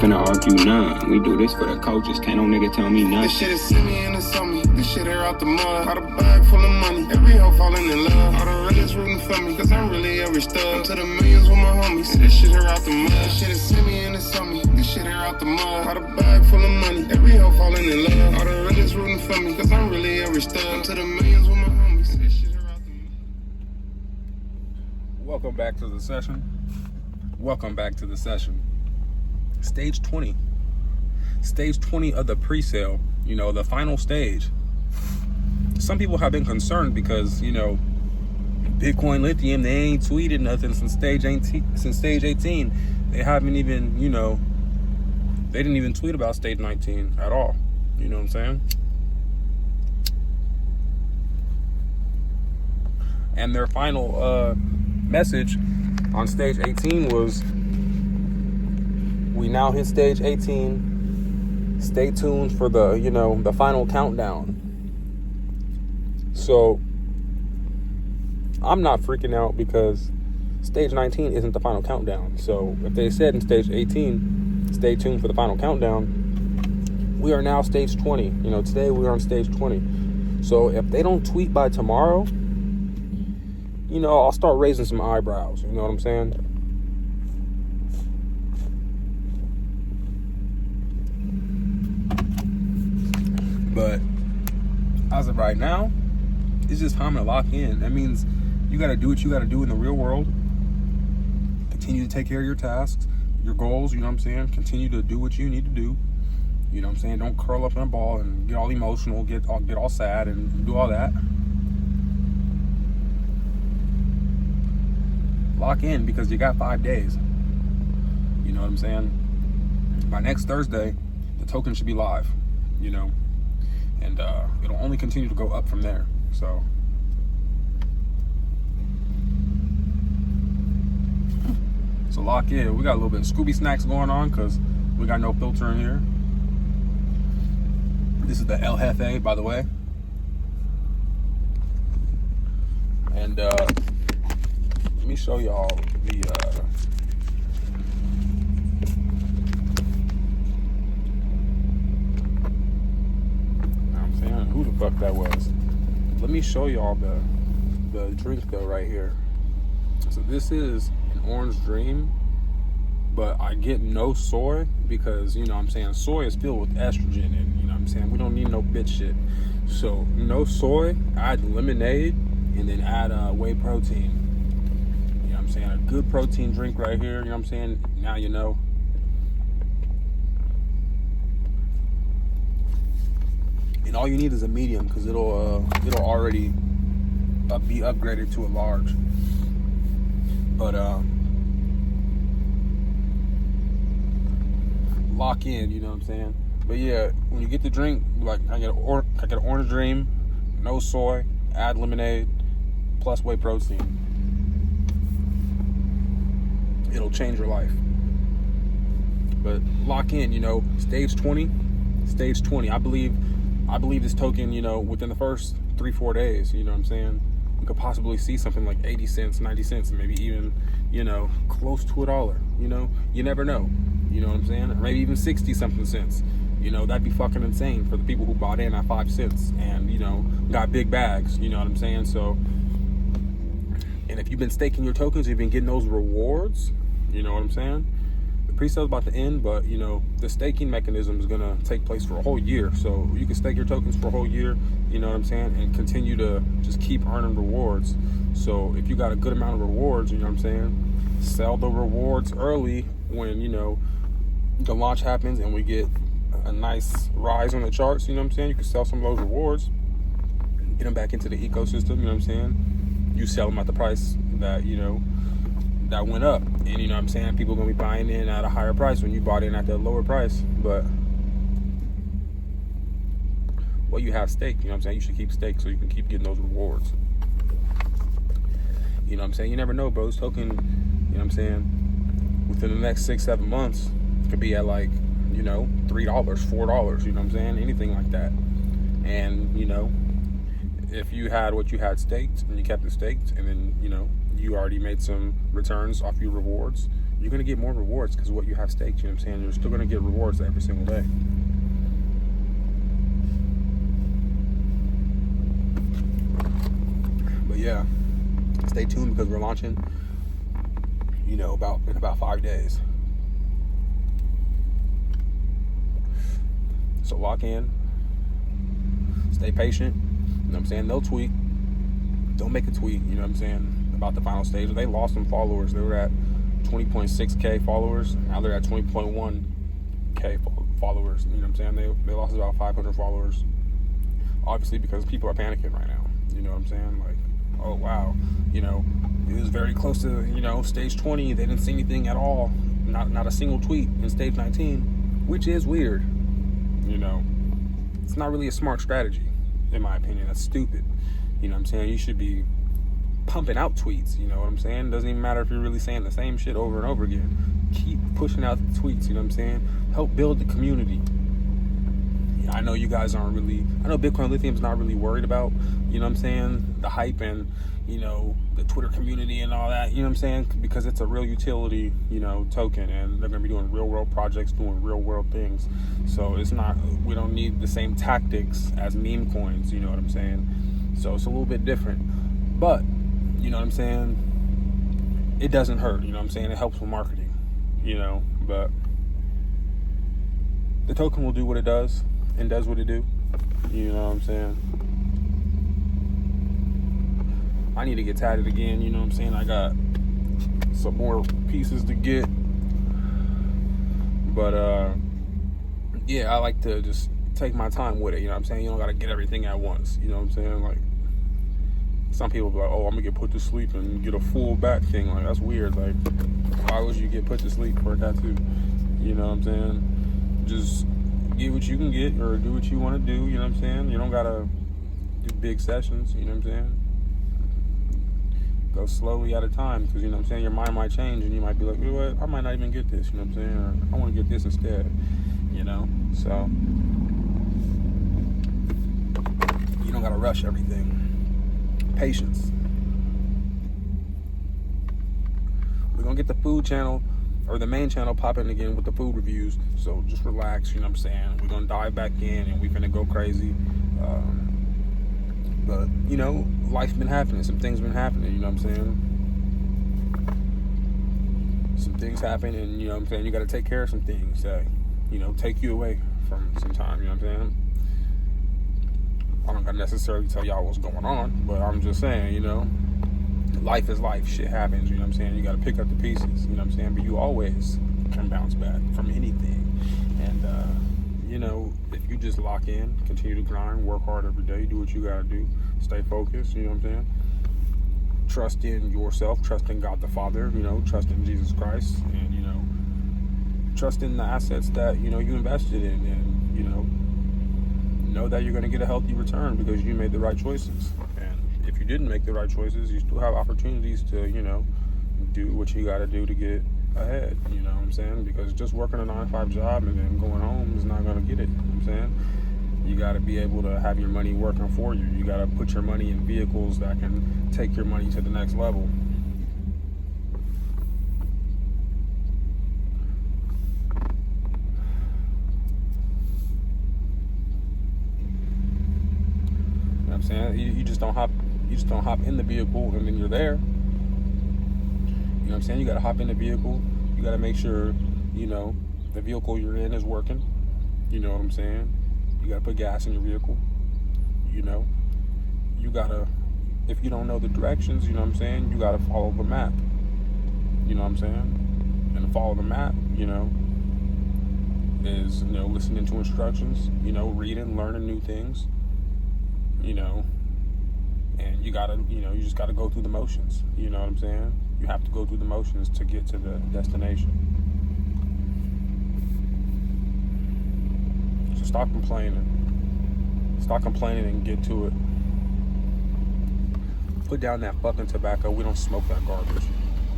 finna argue none. We do this for the coaches, can't no nigga tell me nothing. This shit is semi and it's on me. This shit here out the mud. Got a bag full of money. Every hoe falling in love. All the realest rooting for me, cause I'm really a rich thug. To the millions with my homies. This shit here out the mud. This shit is semi and it's on me. This shit here out the mud. Got a bag full of money. Every hoe falling in love. All the realest rooting for me, cause I'm really a rich thug. To the millions with my homies. This shit here out the mud. Welcome back to the session. Welcome back to the session. Stage 20. Stage 20 of the pre-sale, you know, the final stage. Some people have been concerned because, you know, Bitcoin Lithium, they ain't tweeted nothing since stage 18. They haven't even, you know, they didn't even tweet about stage 19 at all. You know what I'm saying? And their final message on stage 18 was, we now hit stage 18. Stay tuned for the, you know, the final countdown. So I'm not freaking out because stage 19 isn't the final countdown. So if they said in stage 18, stay tuned for the final countdown, we are now stage 20. You know, today we are on stage 20. So if they don't tweet by tomorrow, you know, I'll start raising some eyebrows. You know what I'm saying? But as of right now, it's just time to lock in. That means you got to do what you got to do in the real world. Continue to take care of your tasks, your goals, you know what I'm saying? Continue to do what you need to do. You know what I'm saying? Don't curl up in a ball and get all emotional, get all sad and do all that. Lock in because you got 5 days. You know what I'm saying? By next Thursday, the token should be live, you know? And it'll only continue to go up from there. So lock in. We got a little bit of Scooby Snacks going on because we got no filter in here. This is the El Jefe, by the way. And let me show y'all the who the fuck that was. Let me show y'all the drink though right here. So this is an orange dream, but I get no soy because, you know what I'm saying, soy is filled with estrogen and, you know what I'm saying, we don't need no bitch shit. So no soy, add lemonade, and then add whey protein. You know what I'm saying, a good protein drink right here, you know what I'm saying, now you know. And all you need is a medium because it'll already be upgraded to a large. But lock in, you know what I'm saying. But yeah, when you get the drink, like I get an orange dream, no soy, add lemonade, plus whey protein. It'll change your life. But lock in, you know, stage 20. I believe this token, you know, within the first 3-4 days, you know what I'm saying, we could possibly see something like 80 cents, 90 cents, and maybe even, you know, close to $1, you know, you never know, you know what I'm saying, or maybe even 60 something cents, you know, that'd be fucking insane for the people who bought in at 5 cents and, you know, got big bags, you know what I'm saying. So, and if you've been staking your tokens, you've been getting those rewards, you know what I'm saying. Pre-sale's about to end, but you know the staking mechanism is gonna take place for a whole year, so you can stake your tokens for a whole year, you know what I'm saying, and continue to just keep earning rewards. So if you got a good amount of rewards, you know what I'm saying, sell the rewards early when, you know, the launch happens and we get a nice rise on the charts, you know what I'm saying. You can sell some of those rewards, get them back into the ecosystem, you know what I'm saying. You sell them at the price that, you know, that went up, and you know what I'm saying, people are gonna be buying in at a higher price when you bought in at the lower price. But well, you have stake, you know what I'm saying, you should keep stake so you can keep getting those rewards. You know what I'm saying, you never know, bro. This token, you know what I'm saying, within the next 6-7 months could be at like, you know, $3, $4, you know what I'm saying, anything like that. And you know, if you had what you had staked and you kept it staked, and then, you know, you already made some returns off your rewards, you're going to get more rewards because of what you have staked. You know what I'm saying? You're still going to get rewards every single day. But yeah, stay tuned because we're launching, in about 5 days. So lock in, stay patient. You know what I'm saying? No tweet. Don't make a tweet, you know what I'm saying, about the final stage. They lost some followers. They were at 20.6K followers. Now they're at 20.1K followers. You know what I'm saying? They lost about 500 followers. Obviously because people are panicking right now. You know what I'm saying? Like, oh wow, it was very close to, stage 20. They didn't see anything at all. Not a single tweet in stage 19, which is weird. It's not really a smart strategy, in my opinion. That's stupid. You know what I'm saying? You should be pumping out tweets, you know what I'm saying? Doesn't even matter if you're really saying the same shit over and over again. Keep pushing out the tweets, you know what I'm saying? Help build the community. I know you guys aren't really, I know Bitcoin Lithium's not really worried about, you know what I'm saying, the hype and, the Twitter community and all that, you know what I'm saying? Because it's a real utility, token, and they're going to be doing real world projects, doing real world things. So it's not, we don't need the same tactics as meme coins, you know what I'm saying? So it's a little bit different. But, you know what I'm saying? It doesn't hurt, you know what I'm saying? It helps with marketing, but the token will do what it does and does what it do. You know what I'm saying? I need to get tatted again, you know what I'm saying? I got some more pieces to get. But yeah, I like to just take my time with it, you know what I'm saying? You don't gotta get everything at once, you know what I'm saying? Like, some people be like, oh, I'm gonna get put to sleep and get a full back thing. Like, that's weird. Like, why would you get put to sleep for a tattoo? You know what I'm saying? Just get what you can get or do what you want to do, you know what I'm saying? You don't gotta do big sessions, you know what I'm saying? Go slowly at a time, because, you know what I'm saying, your mind might change and you might be like, you know what, I might not even get this, you know what I'm saying? Or I want to get this instead, So, you don't gotta rush everything. Patience. We're gonna get the food channel or the main channel popping again with the food reviews, so just relax, you know what I'm saying? We're gonna dive back in and we're gonna go crazy. But life's been happening, some things been happening, you know what I'm saying? Some things happen, and you know what I'm saying, you gotta take care of some things that take you away from some time, you know what I'm saying? I don't gotta necessarily tell y'all what's going on, but I'm just saying, life is life. Shit happens, you know what I'm saying? You gotta pick up the pieces, you know what I'm saying? But you always can bounce back from anything. And, if you just lock in, continue to grind, work hard every day, do what you gotta do, stay focused, you know what I'm saying? Trust in yourself, trust in God the Father, trust in Jesus Christ, and, trust in the assets that, you invested in, and, know that you're going to get a healthy return because you made the right choices. And if you didn't make the right choices, you still have opportunities to, do what you got to do to get ahead, you know what I'm saying? Because just working a 9-to-5 job and then going home is not going to get it, you know what I'm saying? You got to be able to have your money working for you. You got to put your money in vehicles that can take your money to the next level. Saying you just don't hop in the vehicle and then you're there. You know what I'm saying? You gotta hop in the vehicle. You gotta make sure the vehicle you're in is working. You know what I'm saying? You gotta put gas in your vehicle. You gotta, if you don't know the directions, you know what I'm saying, you gotta follow the map. You know what I'm saying? And follow the map, is listening to instructions, reading, learning new things. And you gotta, you just gotta go through the motions. You know what I'm saying? You have to go through the motions to get to the destination. So stop complaining. Stop complaining and get to it. Put down that fucking tobacco. We don't smoke that garbage.